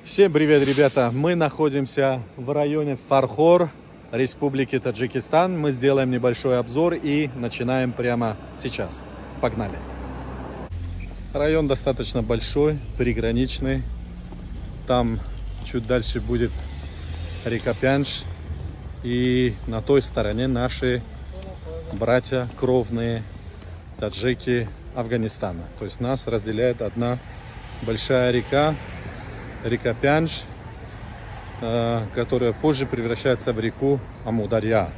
Всем привет, ребята! Мы находимся в районе Фархор, Республики Таджикистан. Мы сделаем небольшой обзор и начинаем прямо сейчас. Погнали! Район достаточно большой, приграничный. Там чуть дальше будет река Пянж. И на той стороне наши братья кровные таджики Афганистана. То есть нас разделяет одна большая река. Река Пянж, которая позже превращается в реку Амударья,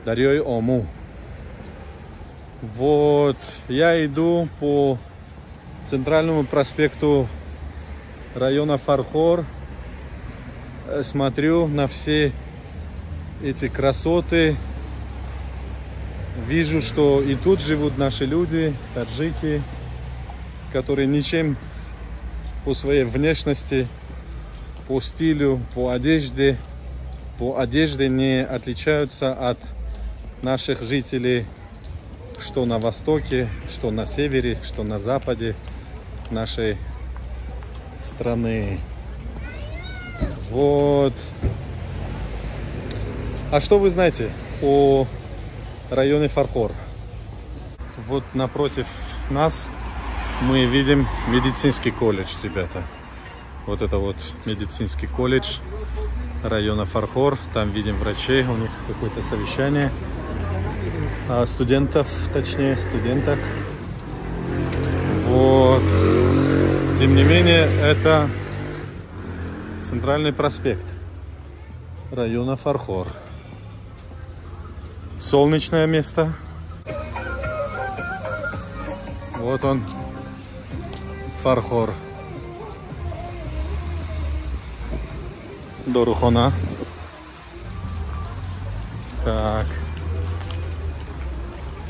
Дарьей Ому. Вот, я иду по центральному проспекту района Фархор, смотрю на все эти красоты, вижу, что и тут живут наши люди, таджики, которые ничем по своей внешности, по стилю, по одежде не отличаются от наших жителей, что на востоке, что на севере, что на западе нашей страны. Вот. А что вы знаете о районе Фархор? Вот напротив нас мы видим медицинский колледж, ребята. Вот это вот медицинский колледж района Фархор. Там видим врачей, у них какое-то совещание. Студентов, точнее, студенток. Вот. Тем не менее, это центральный проспект района Фархор. Солнечное место. Вот он. Фархор. Дорухона. Так.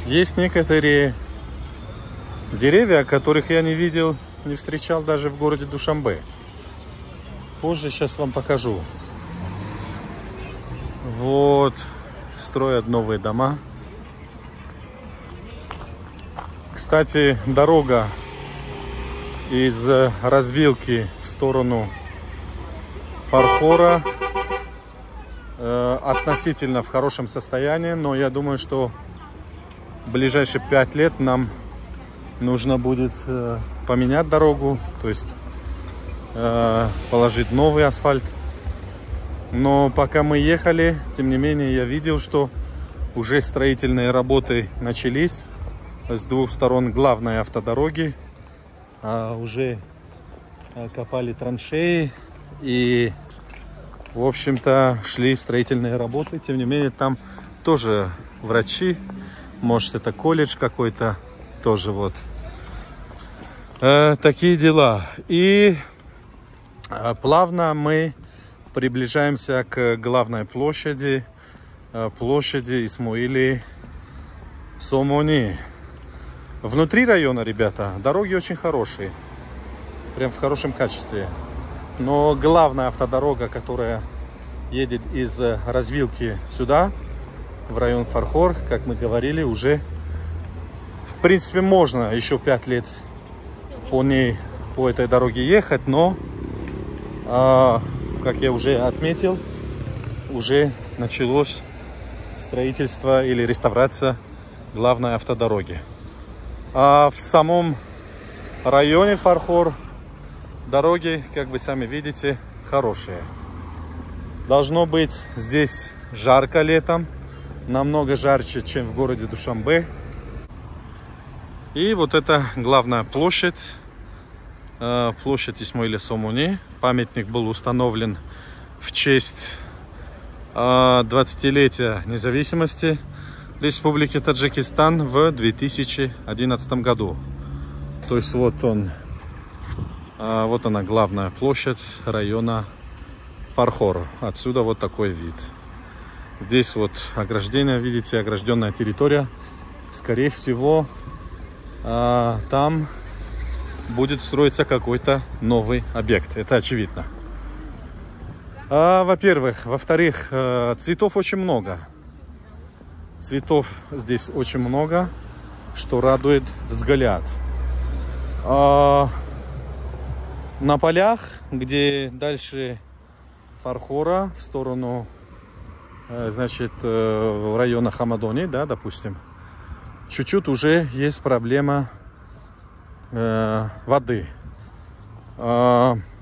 Есть некоторые деревья, которых я не видел, не встречал даже в городе Душанбе. Позже сейчас вам покажу. Вот. Строят новые дома. Кстати, дорога из развилки в сторону Фархора относительно в хорошем состоянии, но я думаю, что в ближайшие 5 лет нам нужно будет поменять дорогу, то есть положить новый асфальт. Но пока мы ехали, тем не менее, я видел, что уже строительные работы начались с двух сторон главной автодороги. Уже копали траншеи и, в общем-то, шли строительные работы. Тем не менее, там тоже врачи, может, это колледж какой-то, тоже вот такие дела. И плавно мы приближаемся к главной площади, площади Исмоили Сомони. Внутри района, ребята, дороги очень хорошие, прям в хорошем качестве. Но главная автодорога, которая едет из развилки сюда, в район Фархор, как мы говорили, уже, в принципе, можно еще 5 лет по ней, по этой дороге ехать, но, как я уже отметил, уже началось строительство или реставрация главной автодороги. А в самом районе Фархор дороги, как вы сами видите, хорошие. Должно быть здесь жарко летом, намного жарче, чем в городе Душанбе. И вот это главная площадь, площадь Исмоили Сомони. Памятник был установлен в честь 20-летия независимости Республики Таджикистан в 2011 году. То есть вот он, вот она главная площадь района Фархор. Отсюда вот такой вид. Здесь вот ограждение, видите, огражденная территория. Скорее всего, там будет строиться какой-то новый объект. Это очевидно. Во-первых. Во-вторых, цветов очень много. Цветов здесь очень много, что радует взгляд. на полях, где дальше Фархора в сторону, значит, в района Хамадони, да, допустим, чуть-чуть уже есть проблема воды.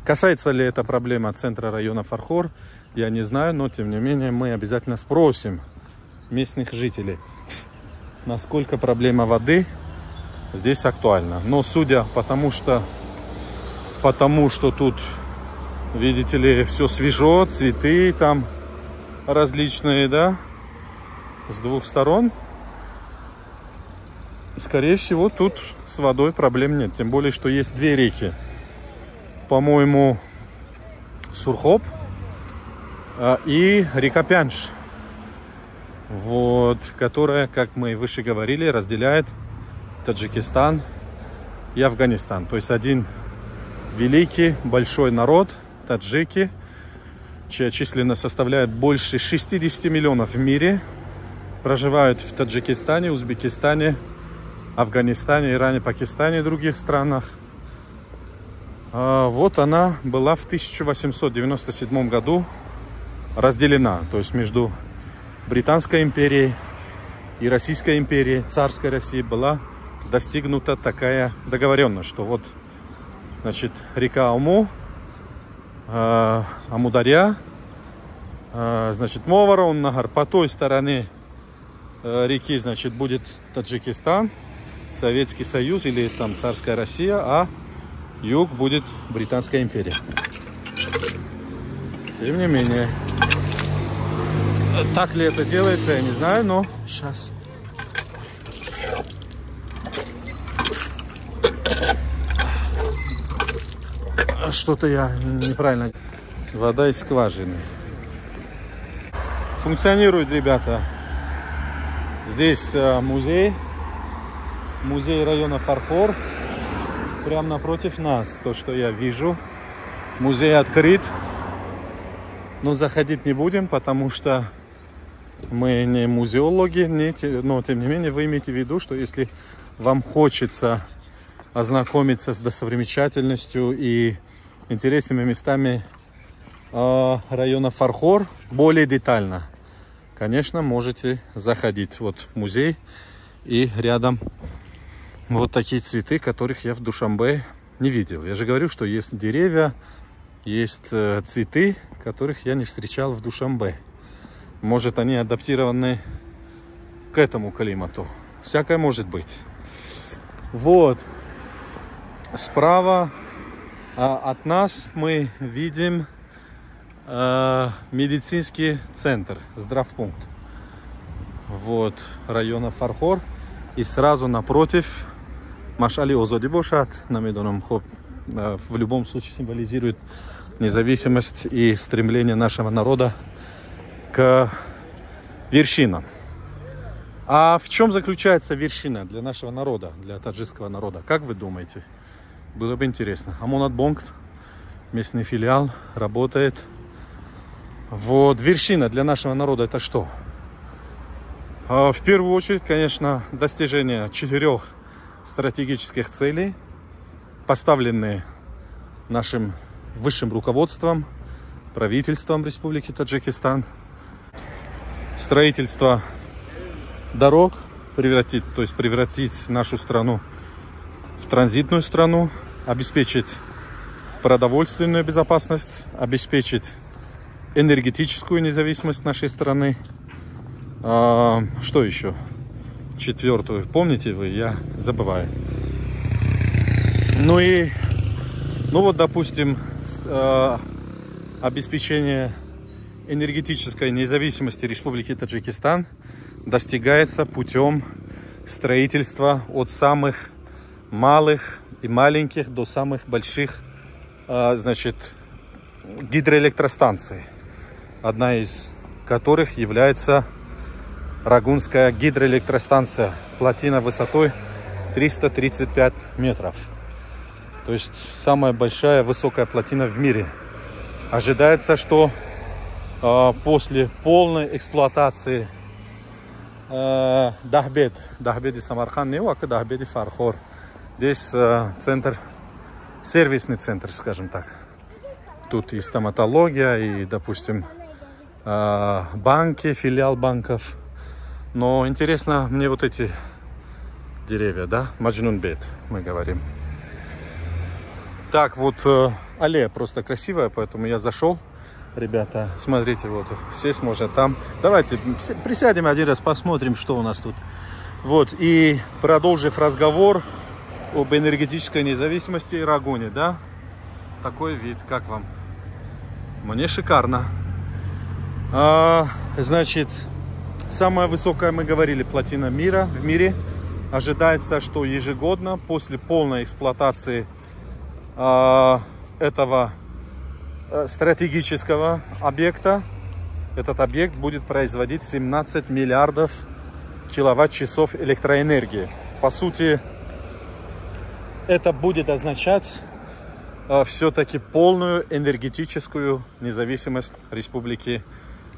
Касается ли эта проблема центра района Фархор, я не знаю, но тем не менее мы обязательно спросим местных жителей, насколько проблема воды здесь актуальна. Но судя потому что тут, видите ли, все свежо, цветы там различные, да, с двух сторон, скорее всего, тут с водой проблем нет. Тем более, что есть две реки. По-моему, Сурхоп и река Пянш, вот, которая, как мы выше говорили, разделяет Таджикистан и Афганистан. То есть один великий большой народ, таджики, чья численность составляет больше 60 миллионов в мире, проживают в Таджикистане, Узбекистане, Афганистане, Иране, Пакистане и других странах. Вот она была в 1897 году разделена, то есть между Британской империей и Российской империей, царской России, была достигнута такая договоренность, что вот, значит, река Аму, Амударья, значит, Мовара, Нагар, по той стороне реки, значит, будет Таджикистан, Советский Союз или там царская Россия, а юг будет Британская империя. Тем не менее, так ли это делается, я не знаю, но сейчас. Что-то я неправильно. Вода из скважины. Функционирует, ребята. Здесь музей района Фархор. Прямо напротив нас, то, что я вижу. Музей открыт. Но заходить не будем, потому что мы не музеологи, но тем не менее вы имеете в виду, что если вам хочется ознакомиться с достопримечательностью и интересными местами района Фархор более детально, конечно, можете заходить. Вот музей и рядом вот такие цветы, которых я в Душанбе не видел. Я же говорю, что есть деревья, есть цветы, которых я не встречал в Душанбе. Может, они адаптированы к этому климату. Всякое может быть. Вот. Справа от нас мы видим медицинский центр, здравпункт. Вот, района Фархор. И сразу напротив Машали Озоди Бошат, намедоном хоп, в любом случае символизирует независимость и стремление нашего народа к вершинам. А в чем заключается вершина для нашего народа, для таджикского народа? Как вы думаете? Было бы интересно. Амонатбонг, местный филиал, работает. Вот, вершина для нашего народа — это что? В первую очередь, конечно, достижение 4 стратегических целей, поставленные нашим высшим руководством, правительством Республики Таджикистан. Строительство дорог, превратить нашу страну в транзитную страну, обеспечить продовольственную безопасность, обеспечить энергетическую независимость нашей страны. Что еще? 4-ю, помните вы, я забываю. Ну вот, допустим, обеспечение энергетической независимости Республики Таджикистан достигается путем строительства от самых малых и маленьких до самых больших, значит, гидроэлектростанций, одна из которых является Рагунская гидроэлектростанция, плотина высотой 335 метров. То есть самая большая высокая плотина в мире. Ожидается, что после полной эксплуатации Дахбед и Самархан, не Дахбед и Фархор, здесь центр сервисный центр, скажем так. Тут и стоматология, и, допустим, банки, филиал банков. Но интересно мне вот эти деревья, да? Маджнун-бет, мы говорим. Так, вот аллея просто красивая, поэтому я зашел. Ребята, смотрите, вот сесть можно там. Давайте присядем один раз, посмотрим, что у нас тут. Вот, и продолжив разговор об энергетической независимости и Рагуне, да? Такой вид, как вам? Мне шикарно. Значит, самая высокая, мы говорили, плотина мира в мире. Ожидается, что ежегодно после полной эксплуатации этого стратегического объекта, этот объект будет производить 17 миллиардов киловатт-часов электроэнергии. По сути, это будет означать все-таки полную энергетическую независимость Республики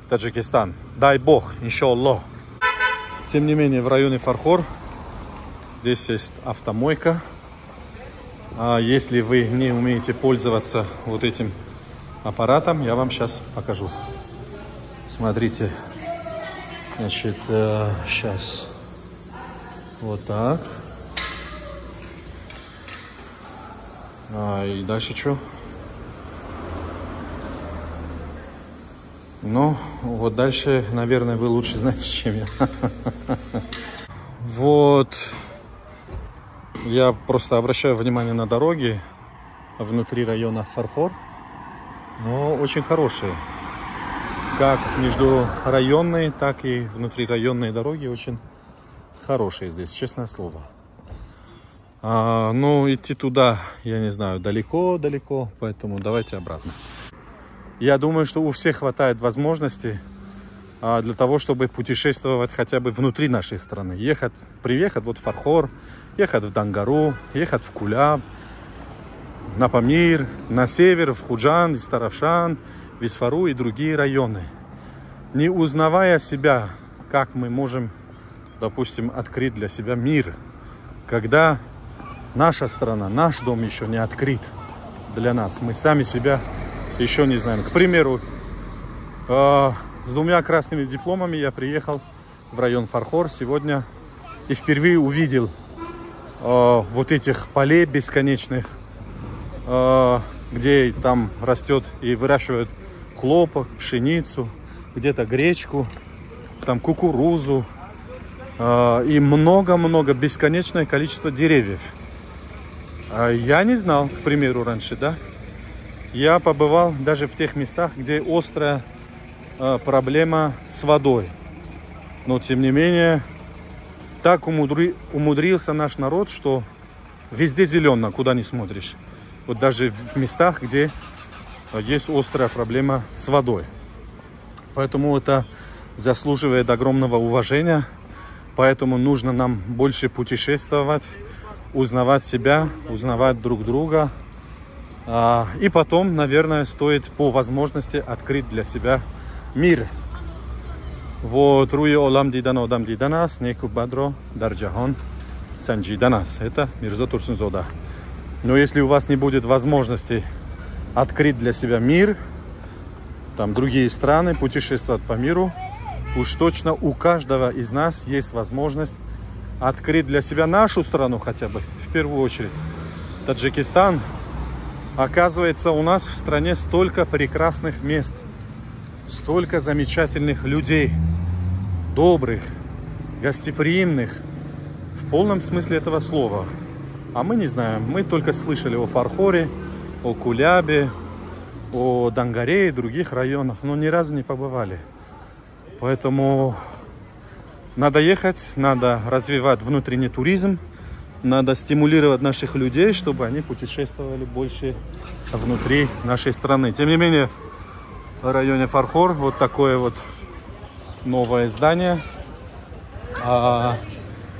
Таджикистан. Дай бог, иншаллах. Тем не менее, в районе Фархор здесь есть автомойка. Если вы не умеете пользоваться вот этим аппаратом, я вам сейчас покажу. Смотрите. Значит, сейчас вот так. И дальше что? Ну, вот дальше, наверное, вы лучше знаете, чем я. Вот. Я просто обращаю внимание на дороги внутри района Фархор. Но очень хорошие. Как междурайонные, так и внутрирайонные дороги очень хорошие здесь, честное слово. Но идти туда, я не знаю, далеко-далеко, поэтому давайте обратно. Я думаю, что у всех хватает возможности для того, чтобы путешествовать хотя бы внутри нашей страны. Приехать вот в Фархор, ехать в Дангару, ехать в Куляб, на Памир, на север, в Худжан, Старавшан, Висфару и другие районы. Не узнавая себя, как мы можем, допустим, открыть для себя мир, когда наша страна, наш дом еще не открыт для нас. Мы сами себя еще не знаем. К примеру, с 2 красными дипломами я приехал в район Фархор сегодня и впервые увидел вот этих полей бесконечных, где там растет и выращивают хлопок, пшеницу, где-то гречку, там кукурузу и много-много, бесконечное количество деревьев. Я не знал, к примеру, раньше, да? Я побывал даже в тех местах, где острая проблема с водой. Но, тем не менее, так умудрился наш народ, что везде зелено, куда ни смотришь. Вот даже в местах, где есть острая проблема с водой. Поэтому это заслуживает огромного уважения. Поэтому нужно нам больше путешествовать, узнавать себя, узнавать друг друга. И потом, наверное, стоит по возможности открыть для себя мир. Вот руи олам дидан одам диданас, неку бадро дар джахан санджиданас. Это Мирзо Турсунзода. Но если у вас не будет возможности открыть для себя мир, там другие страны, путешествовать по миру, уж точно у каждого из нас есть возможность открыть для себя нашу страну хотя бы, в первую очередь. Таджикистан. Оказывается, у нас в стране столько прекрасных мест, столько замечательных людей, добрых, гостеприимных, в полном смысле этого слова. А мы не знаем, мы только слышали о Фархоре, о Кулябе, о Дангаре и других районах, но ни разу не побывали. Поэтому надо ехать, надо развивать внутренний туризм, надо стимулировать наших людей, чтобы они путешествовали больше внутри нашей страны. Тем не менее, в районе Фархор вот такое вот новое здание.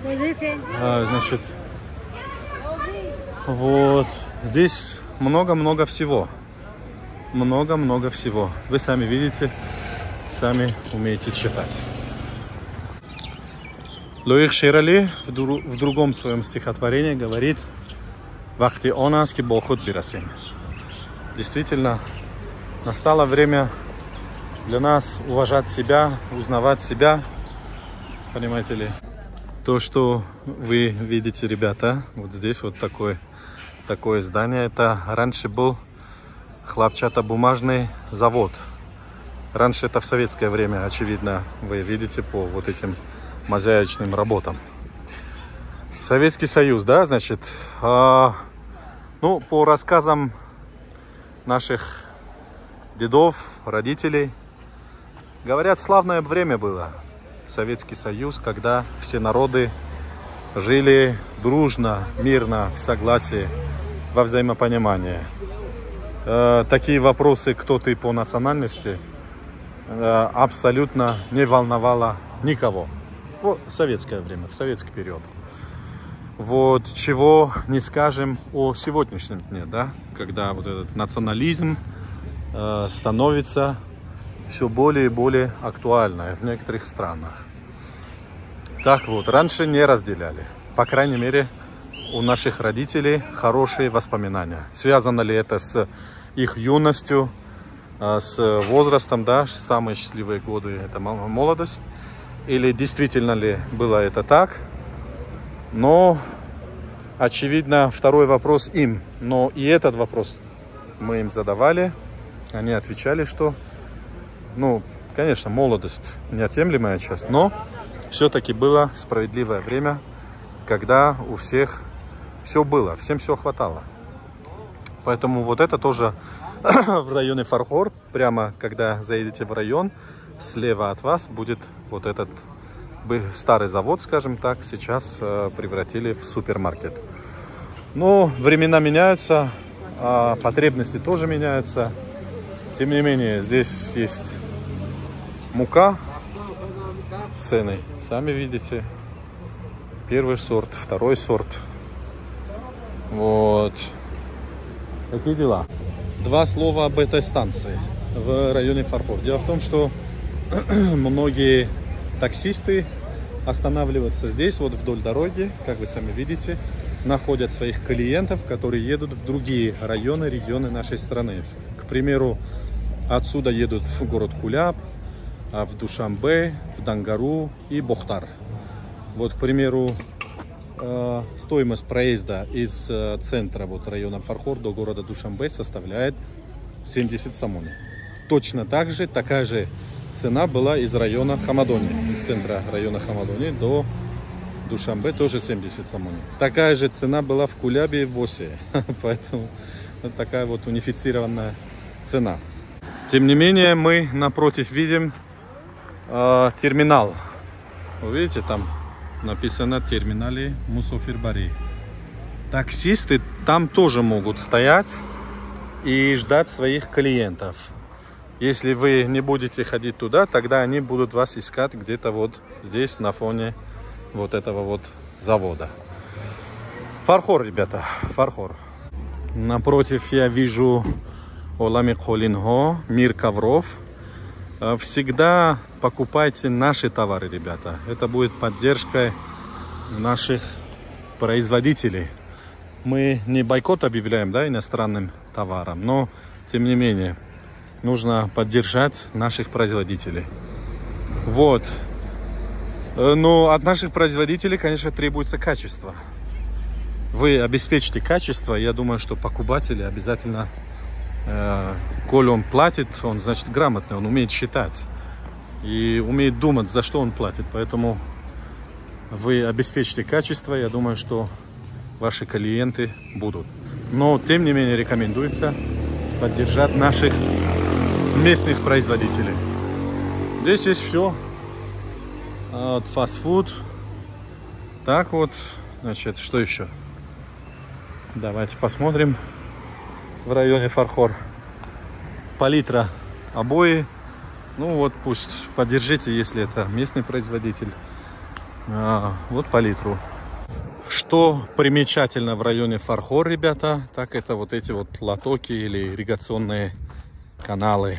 Значит, вот здесь много-много всего. Много-много всего. Вы сами видите, сами умеете читать. Лоих Шерали в другом своем стихотворении говорит: вахти онас ки бо худ бирасим. Действительно, настало время для нас уважать себя, узнавать себя. Понимаете ли? То, что вы видите, ребята, вот здесь вот такое здание, это раньше был хлопчатобумажный завод. Раньше это в советское время, очевидно, вы видите по вот этим мозаичным работам. Советский Союз, да, значит, ну, по рассказам наших дедов, родителей, говорят, славное время было. Советский Союз, когда все народы жили дружно, мирно, в согласии, во взаимопонимании. Такие вопросы, кто ты по национальности, абсолютно не волновало никого. В советское время, в советский период. Вот чего не скажем о сегодняшнем дне, да, когда вот этот национализм становится все более и более актуальной в некоторых странах. Так вот, раньше не разделяли. По крайней мере, у наших родителей хорошие воспоминания. Связано ли это с их юностью, с возрастом, да, самые счастливые годы, это молодость, или действительно ли было это так? Но, очевидно, второй вопрос им. Но и этот вопрос мы им задавали. Они отвечали, что, ну, конечно, молодость неотъемлемая часть, но все-таки было справедливое время, когда у всех все было, всем все хватало. Поэтому вот это тоже в районе Фархор, прямо когда заедете в район, слева от вас будет вот этот старый завод, скажем так, сейчас превратили в супермаркет. Но времена меняются, потребности тоже меняются. Тем не менее, здесь есть мука, цены, сами видите. Первый сорт, второй сорт. Вот. Какие дела? Два слова об этой станции в районе Фархор. Дело в том, что многие таксисты останавливаются здесь, вот вдоль дороги, как вы сами видите, находят своих клиентов, которые едут в другие регионы нашей страны. К примеру, отсюда едут в город Куляб, в Душанбе, в Дангару и Бохтар. Вот, к примеру, стоимость проезда из центра вот, района Фархор до города Душанбе составляет 70 сомони. Точно так же, такая же цена была из района Хамадони, из центра района Хамадони до Душанбе, тоже 70 сомони. Такая же цена была в Кулябе и в Осе, поэтому такая вот унифицированная цена. Тем не менее, мы напротив видим терминал. Вы видите, там написано терминале Мусофирбари. Таксисты там тоже могут стоять и ждать своих клиентов. Если вы не будете ходить туда, тогда они будут вас искать где-то вот здесь, на фоне вот этого вот завода. Фархор, ребята, Фархор. Напротив я вижу Олами Холинхо, мир ковров. Всегда покупайте наши товары, ребята. Это будет поддержкой наших производителей. Мы не бойкот объявляем, да, иностранным товарам, но тем не менее нужно поддержать наших производителей. Вот. Но от наших производителей, конечно, требуется качество. Вы обеспечите качество, я думаю, что покупатели обязательно, коль он платит, он, значит, грамотный, он умеет считать и умеет думать, за что он платит. Поэтому вы обеспечите качество, я думаю, что ваши клиенты будут. Но, тем не менее, рекомендуется поддержать наших местных производителей. Здесь есть все. Фастфуд. Так вот, значит, что еще? Давайте посмотрим. В районе Фархор. Палитра, обои. Ну вот, пусть поддержите, если это местный производитель. Вот палитру. Что примечательно в районе Фархор, ребята, так это вот эти вот лотоки или ирригационные каналы.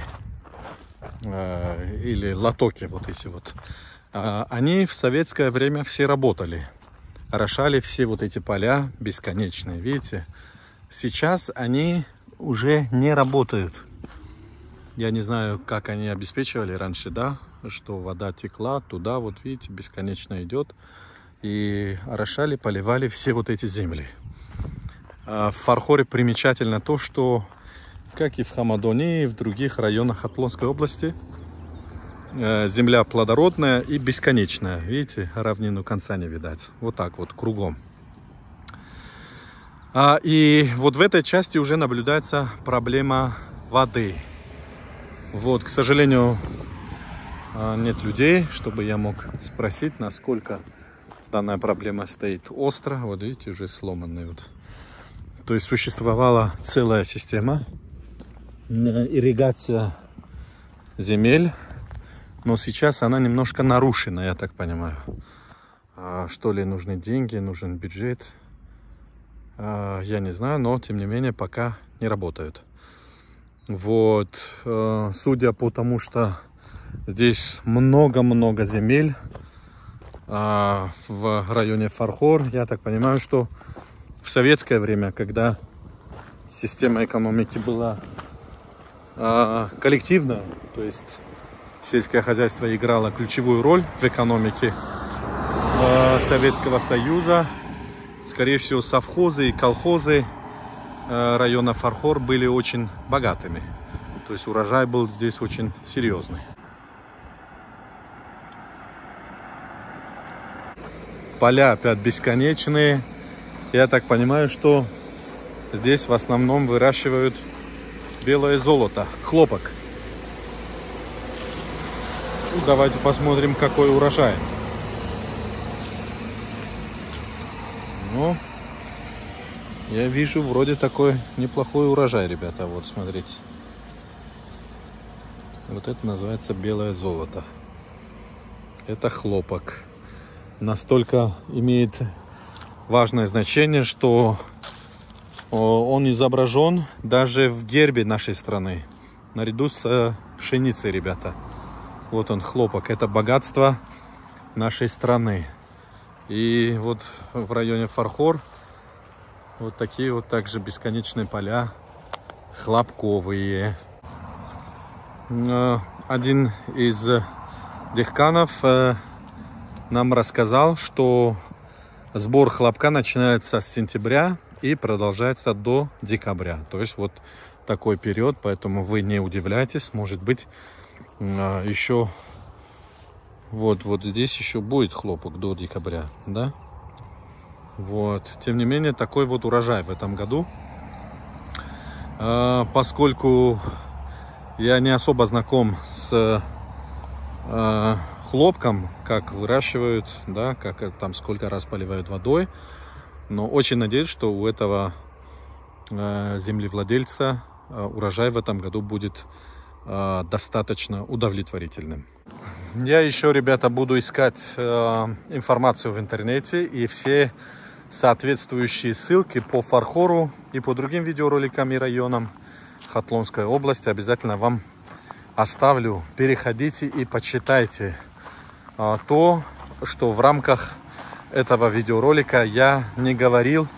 Или лотоки вот эти вот. Они в советское время все работали. орошали все вот эти поля бесконечные. Видите, сейчас они уже не работают. Я не знаю, как они обеспечивали раньше, да, что вода текла туда, вот видите, бесконечно идет. И орошали, поливали все вот эти земли. В Фархоре примечательно то, что, как и в Хамадоне, и в других районах Хатлонской области, земля плодородная и бесконечная. Видите, равнину конца не видать. Вот так вот, кругом. И вот в этой части уже наблюдается проблема воды. Вот, к сожалению, нет людей, чтобы я мог спросить, насколько данная проблема стоит остро. Вот видите, уже сломанный. Вот. То есть существовала целая система ирригация земель, но сейчас она немножко нарушена, я так понимаю. Что ли, нужны деньги, нужен бюджет, я не знаю, но тем не менее пока не работают. Вот, судя по тому, что здесь много-много земель в районе Фархор, я так понимаю, что в советское время, когда система экономики была коллективная, то есть сельское хозяйство играло ключевую роль в экономике Советского Союза, скорее всего, совхозы и колхозы района Фархор были очень богатыми. То есть урожай был здесь очень серьезный. Поля опять бесконечные. Я так понимаю, что здесь в основном выращивают белое золото, хлопок. Давайте посмотрим, какой урожай. Ну, я вижу вроде такой неплохой урожай, ребята. Вот, смотрите. Вот это называется белое золото. Это хлопок. Настолько имеет важное значение, что он изображен даже в гербе нашей страны. Наряду с пшеницей, ребята. Вот он, хлопок. Это богатство нашей страны. И вот в районе Фархор вот такие вот также бесконечные поля хлопковые. Один из дехканов нам рассказал, что сбор хлопка начинается с сентября и продолжается до декабря. То есть вот такой период, поэтому вы не удивляйтесь, может быть еще вот здесь еще будет хлопок до декабря, да? Вот, тем не менее, такой вот урожай в этом году. Поскольку я не особо знаком с хлопком, как выращивают, да, как там сколько раз поливают водой, но очень надеюсь, что у этого землевладельца урожай в этом году будет достаточно удовлетворительным. Я еще, ребята, буду искать информацию в интернете, и все соответствующие ссылки по Фархору и по другим видеороликам и районам Хатлонской области обязательно вам оставлю. Переходите и почитайте то, что в рамках этого видеоролика я не говорил,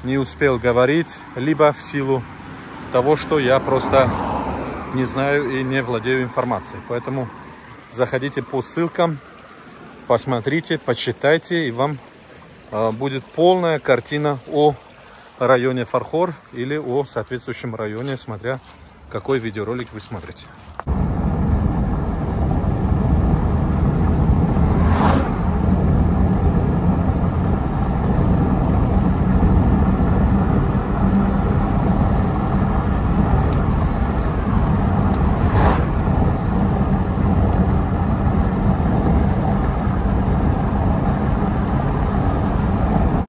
не успел говорить, либо в силу того, что я просто не знаю и не владею информацией. Поэтому заходите по ссылкам, посмотрите, почитайте, и вам будет полная картина о районе Фархор или о соответствующем районе, смотря какой видеоролик вы смотрите.